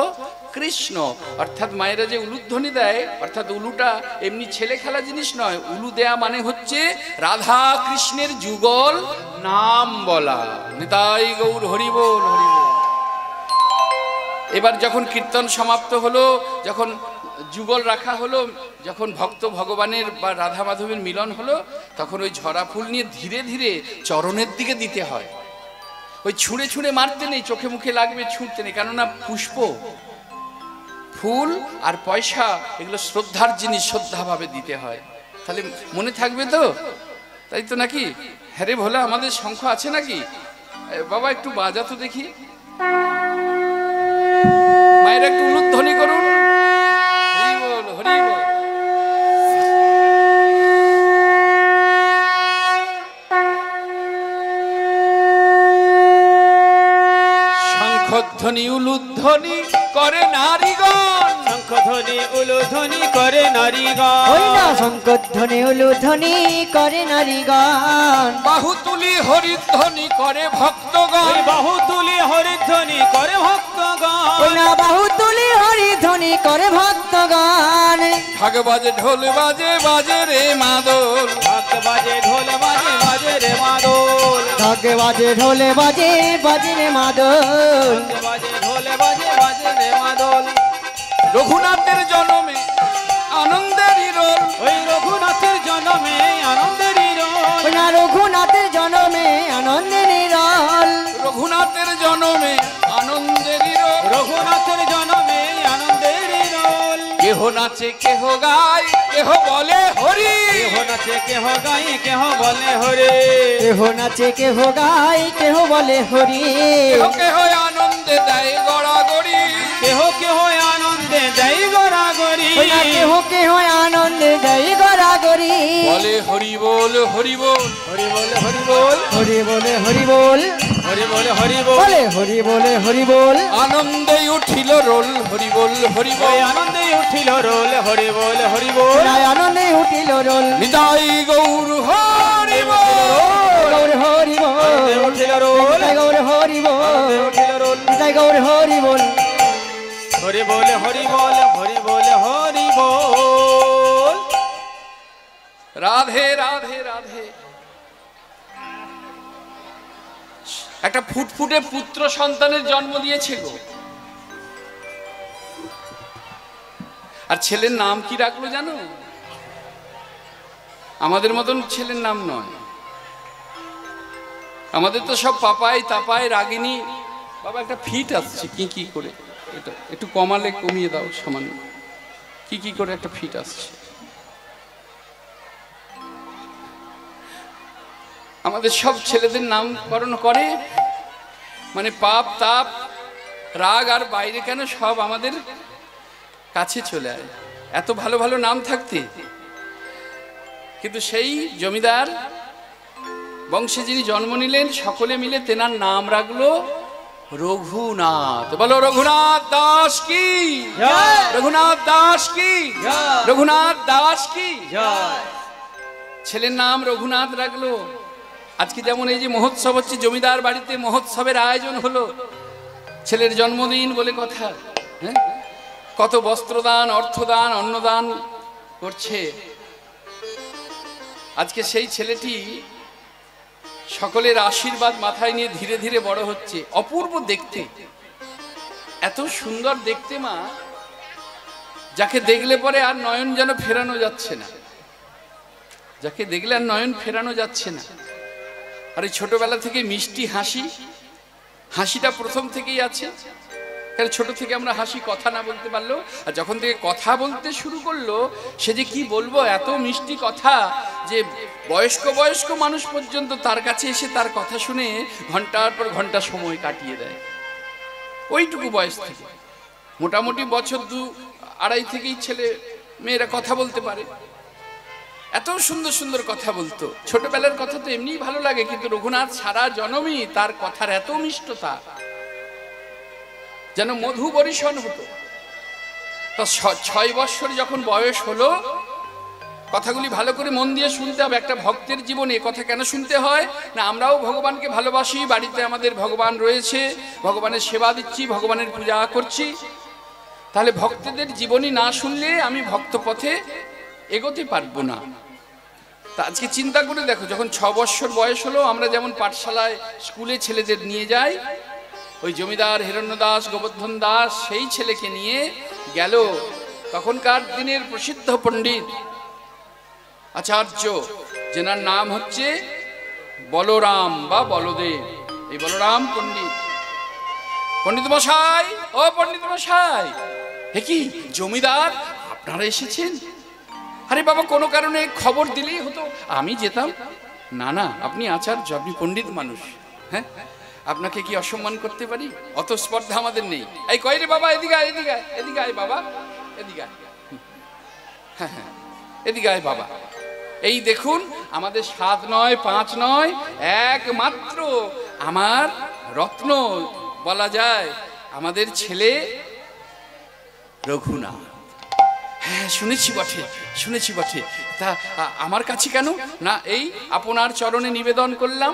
কৃষ্ণ। অর্থাৎ মায়েরা যে উলুধ্বনি দেয়, অর্থাৎ উলুটা এমনি ছেলে খেলা জিনিস নয়। উলু দেয়া মানে হচ্ছে রাধা কৃষ্ণের যুগল নাম বলা। নিতাই গৌর হরি বল, হরি বল। এবার যখন কীর্তন সমাপ্ত হলো, যখন যুগল রাখা হলো, যখন ভক্ত ভগবানের বা রাধা মাধবের মিলন হলো, তখন ওই ঝরা ফুল নিয়ে ধীরে ধীরে চরণের দিকে দিতে হয়। ওই ছুঁড়ে ছুঁড়ে মারতে নেই, চোখে মুখে লাগবে, ছুঁড়তে নেই। কেননা পুষ্প, ফুল আর পয়সা এগুলো শ্রদ্ধার জিনিস, শ্রদ্ধাভাবে দিতে হয়। তাহলে মনে থাকবে তো, তাই তো নাকি? হ্যাঁ রে ভোলা, আমাদের শঙ্খ আছে নাকি? বাবা একটু বাজা তো দেখি, মায়ের একটু উলুধ্বনি করুন। হরি বল, হরি বল। শঙ্খধ্বনি উলুধ্বনি করে নারীগণ, শঙ্খধ্বনি উলুধ্বনি করে নারীগণ। ওই না শঙ্খধ্বনি উলুধ্বনি করে নারীগণ। বাহু তুলি হরিধ্বনি করে ভক্তগণ, বাহু তুলি হরিধ্বনি করে ভক্তগণ। ওই না বাহু তুলি হরিধ্বনি করে ভক্তগণ। ঢাক বাজে ঢোল বাজে, বাজে রে মাদল, ঢাক বাজে ঢোল বাজে, বাজে রে মাদল। ঢাক বাজে ঢোলে বাজে, বাজে রে মাদল। ঢাক বাজে ঢোল বাজে, বাজে রে মাদল। রঘুনাথের জন্মে আনন্দেরই রোল, ওই রঘুনাথের জন্মে আনন্দের রোল। ওই না রঘুনাথের জন্মে আনন্দের নিরল। রঘুনাথের জন্মে আনন্দেরই রোল। রঘুনাথের জন্মে আনন্দের রোল। কেহ নাচে কেহ গায়, কেহ বলে হরি। কেহ নাচে কেহ গাই, কেহ বলে হরে। কেহ নাচে কেহ গায়, কেহ বলে হরি। কেহ কেহ আনন্দে দেয় গড়াগড়ি, কেহ কেহ আনন্দে দেয় গড়াগড়ি। ওই না কেহ কেহ আনন্দে দেয় গড়াগড়ি। বলে হরি বল, হরি বল। হরি বলে হরি বল, হরি বলে হরি বল, হরি বলে হরি বল। বলে হরি বলে হরি বল। আনন্দে উঠিল রোল, হরি বল, হরি বল। ওই আনন্দে উঠিল রোল, হরি বল হরি বল। নাই আনন্দে উঠিল রোল। নিতাই গৌর হরি বল। গৌর হরি বল, উঠিল রোল, নিতাই গৌর হরি বল, উঠিল রোল। নিতাই গৌর হরি বল। হরি বল হরি বল, হরি বল হরি বল। রাধে রাধে রাধে। একটা ফুটফুটে পুত্র সন্তানের জন্ম দিয়েছে গো। আর ছেলের নাম কি রাখলো জানো? আমাদের মতন ছেলের নাম নয়, আমাদের তো সব পাপাই তাপাই রাগিনী। বাবা একটা ফিট আসছে কি কি করে, এটা একটু কমালে কমিয়ে দাও সামান্য, কি কি করে একটা ফিট আসছে। আমাদের সব ছেলেদের নামকরণ করে, মানে পাপ তাপ রাগ আর বাইরে কেন সব আমাদের কাছে চলে আয়, এত ভালো ভালো নাম থাকতে। কিন্তু সেই জমিদার বংশে যিনি জন্ম নিলেন, সকলে মিলে তেনার নাম রাখলো রঘুনাথ। বলো রঘুনাথ দাস কি, রঘুনাথ দাস কি, রঘুনাথ দাস কি। ছেলের নাম রঘুনাথ রাখলো। আজকে যেমন এই যে মহোৎসব হচ্ছে, জমিদার বাড়িতে মহোৎসবের আয়োজন হলো, ছেলের জন্মদিন বলে কথা। হ্যাঁ, কত বস্ত্রদান, অর্থদান, অন্নদান করছে। আজকে সেই ছেলেটি সকলের আশীর্বাদ মাথায় নিয়ে ধীরে ধীরে বড় হচ্ছে। অপূর্ব দেখতে, এত সুন্দর দেখতে মা, যাকে দেখলে পরে আর নয়ন যেন ফেরানো যাচ্ছে না। যাকে দেখলে আর নয়ন ফেরানো যাচ্ছে না। আর এই ছোটবেলা থেকে মিষ্টি হাসি, হাসিটা প্রথম থেকেই আছে। কারণ ছোট থেকে আমরা হাসি, কথা না বলতে পারলো, আর যখন থেকে কথা বলতে শুরু করলো, সে যে কি বলবো, এত মিষ্টি কথা যে বয়স্ক মানুষ পর্যন্ত তার কাছে এসে তার কথা শুনে ঘন্টার পর ঘন্টা সময় কাটিয়ে দেয়। ওইটুকু বয়স থেকে মোটামুটি বছর 2-2.5 থেকেই ছেলে মেয়েরা কথা বলতে পারে। এত সুন্দর সুন্দর কথা বলতো। ছোটবেলার কথা তো এমনিই ভালো লাগে, কিন্তু রঘুনাথ সারা জনমই তার কথার এত মিষ্টতা, যেন মধু বরিশন হতো। তা 6 বৎসর যখন বয়স হলো, কথাগুলি ভালো করে মন দিয়ে শুনতে হবে। একটা ভক্তের জীবনে কথা কেন শুনতে হয় না, আমরাও ভগবানকে ভালোবাসি, বাড়িতে আমাদের ভগবান রয়েছে, ভগবানের সেবা দিচ্ছি, ভগবানের পূজা করছি। তাহলে ভক্তদের জীবনী না শুনলে আমি ভক্ত পথে এগোতে পারবো না। তা আজকে চিন্তা করে দেখো, যখন 6 বৎসর বয়স হলো, আমরা যেমন পাঠশালায় স্কুলে ছেলেদের নিয়ে যাই, ওই জমিদার হিরণ্য দাস, গোবর্ধন দাস সেই ছেলেকে নিয়ে গেল তখনকার দিনের প্রসিদ্ধ পণ্ডিত আচার্য, যেনার নাম হচ্ছে বলরাম বা বলদেব। এই বলরাম পণ্ডিত, পণ্ডিত মশাই, ও পণ্ডিত মশাই, হে কি জমিদার আপনারা এসেছেন? আরে বাবা, কোনো কারণে খবর দিলেই হতো, আমি যেতাম। না না, আপনি আচার্য, আপনি পণ্ডিত মানুষ, হ্যাঁ, আপনাকে কি অসম্মান করতে পারি? অত স্পর্ধা আমাদের নেই। এই কই রে বাবা, এদিকে আয়, এদিকে আয়, এদিকে আয় বাবা, এদিকে আয়, হ্যাঁ হ্যাঁ, এদিকে আয় বাবা। এই দেখুন, আমাদের 7 নয় 5 নয়, একমাত্র আমার রত্ন বলা যায় আমাদের ছেলে রঘুনাথ। হ্যাঁ, শুনেছি বটে, শুনেছি বটে। তা আমার কাছে কেন? না, এই আপনার চরণে নিবেদন করলাম,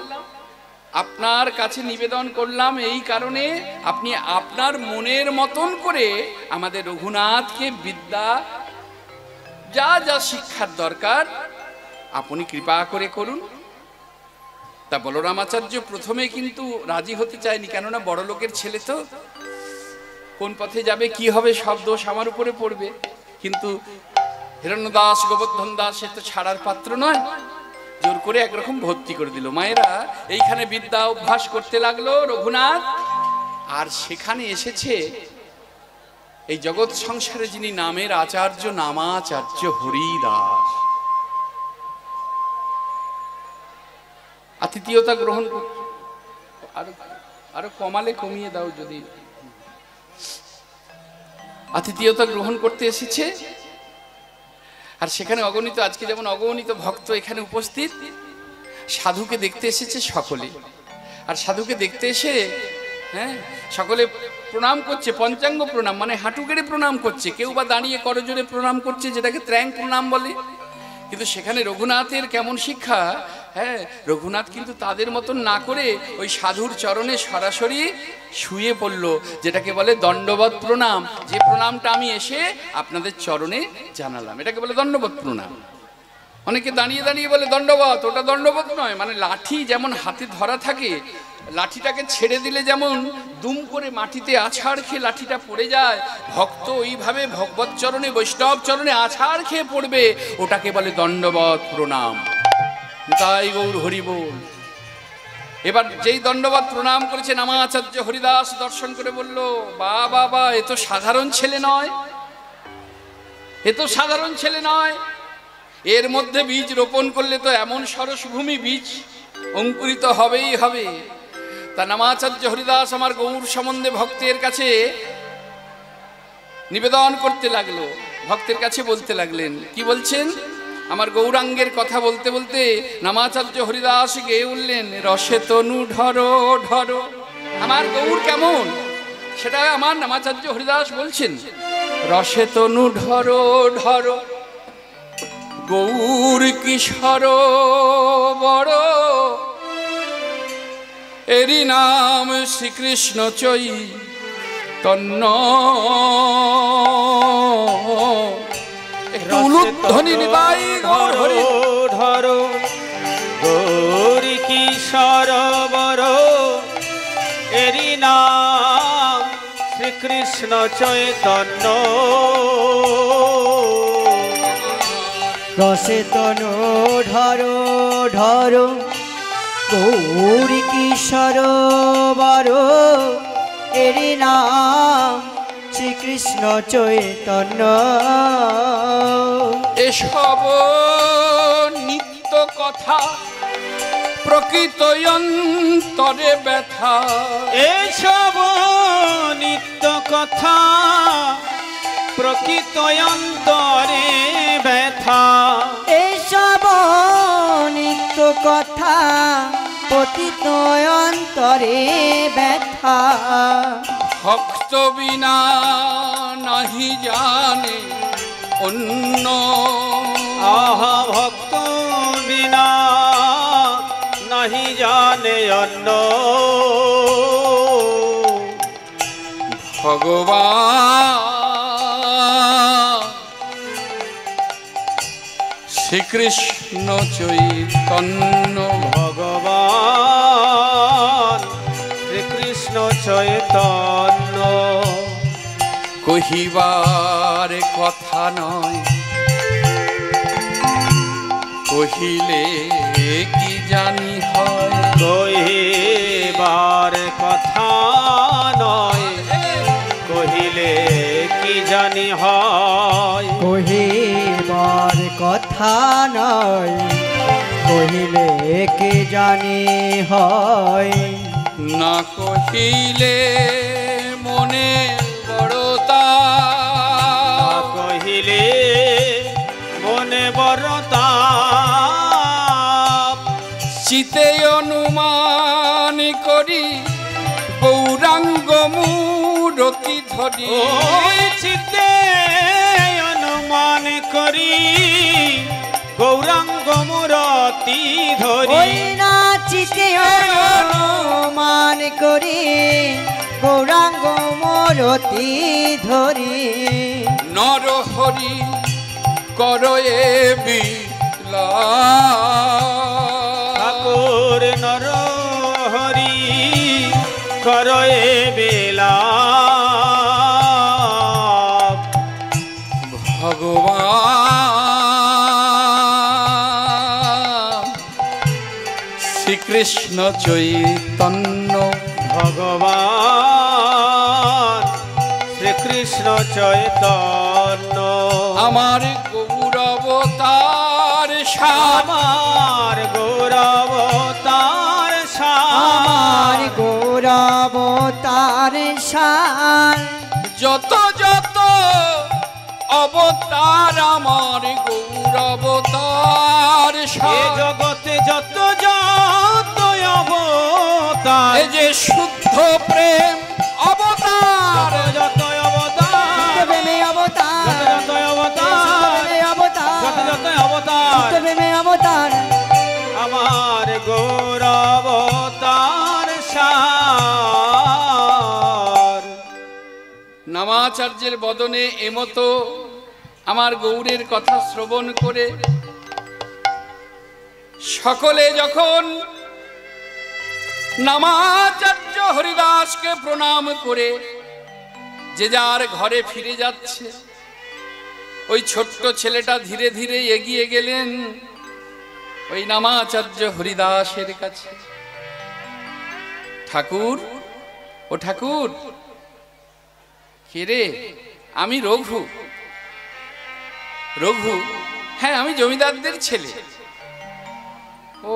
আপনার কাছে নিবেদন করলাম এই কারণে, আপনি আপনার মনের মতন করে আমাদের রঘুনাথকে বিদ্যা যা যা শিক্ষার দরকার আপনি কৃপা করে করুন। তা বলরামাচার্য প্রথমে কিন্তু রাজি হতে চায়নি, কেননা বড় লোকের ছেলে তো, কোন পথে যাবে কি হবে সব দোষ আমার উপরে পড়বে। কিন্তু হিরণ্য দাস, গোবর্ধন দাস সে তো ছাড়ার পাত্র নয়, জোর করে একরকম ভর্তি করে দিল। মায়েরা এইখানে বিদ্যা অভ্যাস করতে লাগলো রঘুনাথ। আর সেখানে এসেছে এই জগৎ সংসারে যিনি নামের আচার্য, নামাচার্য হরিদাস। আতিথিয়তা গ্রহণ করছে, আরো কমালে কমিয়ে দাও যদি। আতিথিয়তা গ্রহণ করতে এসেছে, আর সেখানে অগণিত, আজকে যেমন অগণিত ভক্ত এখানে উপস্থিত, সাধুকে দেখতে এসেছে সকলে। আর সাধুকে দেখতে এসে হ্যাঁ সকলে প্রণাম করছে, পঞ্চাঙ্গ প্রণাম, মানে হাঁটু গেড়ে প্রণাম করছে, কেউ বা দাঁড়িয়ে করজোড়ে প্রণাম করছে, যেটাকে ত্র্যাং প্রণাম বলে। কিন্তু সেখানে রঘুনাথের কেমন শিক্ষা, হ্যাঁ, রঘুনাথ কিন্তু তাদের মতন না করে ওই সাধুর চরণে সরাসরি শুয়ে পড়ল, যেটাকে বলে দণ্ডবত প্রণাম। যে প্রণামটা আমি এসে আপনাদের চরণে জানালাম, এটাকে বলে দণ্ডবত প্রণাম। অনেকে দাঁড়িয়ে দাঁড়িয়ে বলে দণ্ডবত, ওটা দণ্ডবত নয়। মানে লাঠি যেমন হাতে ধরা থাকে, লাঠিটাকে ছেড়ে দিলে যেমন দুম করে মাটিতে আছাড় খেয়ে লাঠিটা পড়ে যায়, ভক্ত ওইভাবে ভগবত চরণে, বৈষ্ণব চরণে আছাড় খেয়ে পড়বে, ওটাকে বলে দণ্ডবত প্রণাম। তাই গৌর হরি বল। এবার যেই দণ্ডবত প্রণাম করেছে নামাচার্য হরিদাস দর্শন করে বলল, বাবা বা, এ তো সাধারণ ছেলে নয়, এ তো সাধারণ ছেলে নয়, এর মধ্যে বীজ রোপণ করলে তো এমন সরসভূমি বীজ অঙ্কুরিত হবেই হবে। তা নামাচার্য হরিদাস আমার গৌর সম্বন্ধে ভক্তের কাছে নিবেদন করতে লাগলো, ভক্তের কাছে বলতে লাগলেন। কি বলছেন? আমার গৌরাঙ্গের কথা বলতে বলতে নামাচার্য হরিদাস গেয়ে উঠলেন, রসে তনু ঢরো ঢরো। আমার গৌর কেমন সেটা আমার নামাচার্য হরিদাস বলছেন, রসে তনু ঢরো ঢরো, গৌর কিশোর বড়, এরি নাম শ্রীকৃষ্ণ চৈতন্য। একটু উলুধ্বনি নিবাই গৌর হরি ধরো, গৌর কিশোর বড়, এরি নাম শ্রীকৃষ্ণ চৈতন্য। রসে তনু ধরো ধরো গৌরী কিশোর বর এরি নাম শ্রীকৃষ্ণ চৈতন্য। এসব নিত্য কথা প্রকৃত অন্তরে ব্যথা, এসব নিত্য কথা প্রকৃত অন্তরে ব্যথা, এসব নিত্য কথা পতিত অন্তরে ব্যথা। ভক্ত বিনা নাহি জানে অন্য, আহা ভক্ত বিনা নাহি জানে অন্য। ভগবান শ্রীকৃষ্ণ চৈতন্য, ভগবান শ্রীকৃষ্ণ চৈতন্য। কহিবার কথা নয়, কহিলে কি জানি হয়। কহিবার কথা নয়, কহিলে কি জানি হয়। কহিবার কথা নয়, কহিলে কে জানি হয়। না কহিলে মনে বড়তা, কহিলে মনে বড়তা। চিতে অনুমান করি গৌরাঙ্গ মূরতি ধরি। ওই চিতে অনুমান করি গৌরাঙ্গ মূরতি ধরি। ওই না চিতে অনুমান করি গৌরাঙ্গ মূরতি ধরি। নরহরি করয়ে বিলাপ, ঠাকুর নরহরি করয়ে বিলাপ। ভগবান শ্রীকৃষ্ণ চৈতন্য, ভগবান শ্রীকৃষ্ণ চৈতন্য। আমার গৌরবতার শ্যাম, আমার গৌরবতার আমার শান। গৌরবতার শান। যত যত অবতার আমার গৌরবতার এ শ্যাম। জগতে যত যত অবতার, এ যে শুদ্ধ প্রেম অবতার, যত অবতার, প্রেমে অবতার, যত অবতার, প্রেমে অবতার, যত অবতার, প্রেমে অবতার। আমার গৌরবতার সার। নামাচার্যের বদনে এমতো আমার গৌরের কথা শ্রবণ করে সকলে যখন নামাচার্য হরিদাসকে প্রণাম করে যে যার ঘরে ফিরে যাচ্ছে, ওই ছোট্ট ছেলেটা ধীরে ধীরে এগিয়ে গেলেন ওই নামাচার্য হরিদাসের কাছে। ঠাকুর, ও ঠাকুর। কে রে? আমি রঘু। রঘু? হ্যাঁ, আমি জমিদারদের ছেলে। ও,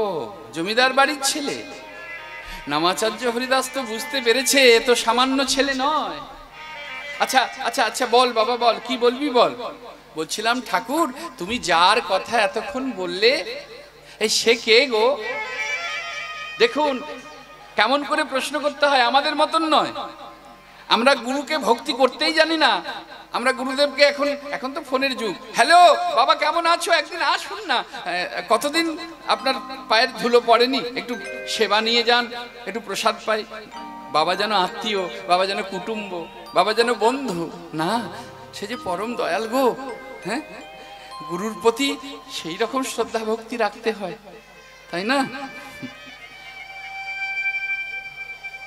জমিদার বাড়ির ছেলে। নামাচার্য হরিদাস তো বুঝতে পেরেছে এ তো সামান্য ছেলে নয়। আচ্ছা আচ্ছা আচ্ছা, বল বাবা বল, কি বলবি বল। বলছিলাম ঠাকুর, তুমি যার কথা এতক্ষণ বললে, এই সে কে গো? দেখুন কেমন করে প্রশ্ন করতে হয়, আমাদের মতন নয়। আমরা গুরুকে ভক্তি করতেই জানি না। আমরা গুরুদেবকে এখন তো ফোনের যুগ। হ্যালো বাবা, কেমন আছো? একদিন আসুন না, কতদিন আপনার পায়ের ধুলো পড়েনি, একটু সেবা নিয়ে যান, একটু প্রসাদ পাই। বাবা যেন আত্মীয়, বাবা যেন কুটুম্ব, বাবা যেন বন্ধু না, সে যে পরম দয়াল গো। হ্যাঁ, গুরুর প্রতি সেই রকম শ্রদ্ধা ভক্তি রাখতে হয়, তাই না?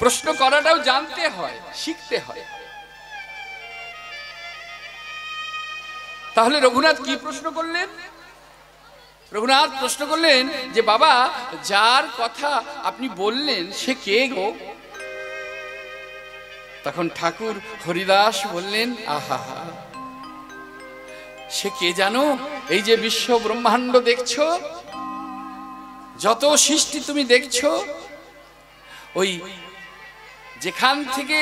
প্রশ্ন করাটাও জানতে হয়, শিখতে হয়। তাহলে রঘুনাথ কি প্রশ্ন করলেন? রঘুনাথ প্রশ্ন করলেন যে বাবা, যার কথা আপনি বললেন সে কে গো? তখন ঠাকুর হরিদাস বললেন, আহা, সে কে জানো? এই যে বিশ্ব ব্রহ্মাণ্ড দেখছো, যত সৃষ্টি তুমি দেখছো, ওই যেখান থেকে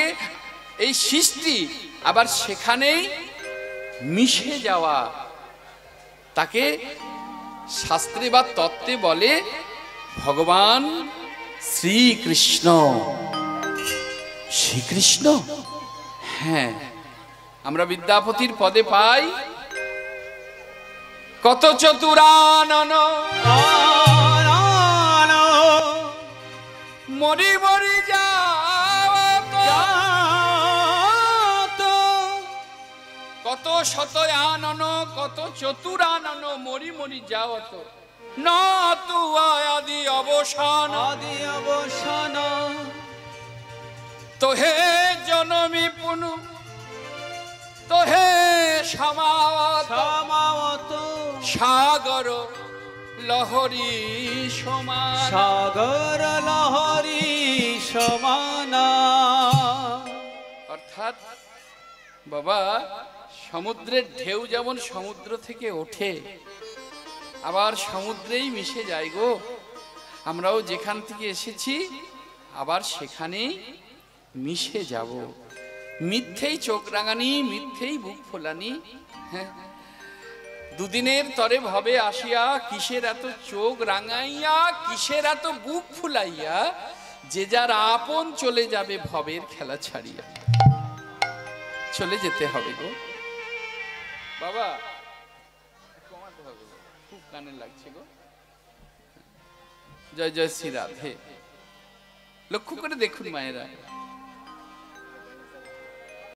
এই সৃষ্টি আবার সেখানেই মিশে যাওয়া, তাকে শাস্ত্রে বা তত্ত্বে বলে ভগবান শ্রীকৃষ্ণ। শ্রীকৃষ্ণ, হ্যাঁ, আমরা বিদ্যাপতির পদে পাই, কত চতুরানন মরি মরি যাওয়াত, কত শত আনন, কত চতুরানন মরি মরি যাওয়াত, না তু আদি অবসান, আদি অবসান। তোহে জনমী পুনু, তোহে সমাওত, সমাওত সাগর লহরী সমান, সাগর লহরী সমান। অর্থাৎ বাবা, সমুদ্রের ঢেউ যেমন সমুদ্র থেকে ওঠে আবার সমুদ্রেই মিশে যায় গো, আমরাও যেখান থেকে এসেছি আবার সেখানেই মিশে যাব। মিথ্যেই চোখ রাঙানি, মিথ্যেই বুক ফোলানি। হ্যাঁ, দুদিনের তরে ভবে আসিয়া, কিসের এত চোখ রাঙাইয়া, কিসের এত বুক ফুলাইয়া, যে যার আপন চলে যাবে ভবের খেলা ছাড়িয়া। চলে যেতে হবে গো বাবা, কমাতে হবে, খুব কানে লাগছে গো। জয় জয় শ্রী রাধে। লক্ষ্য করে দেখুন মায়েরা,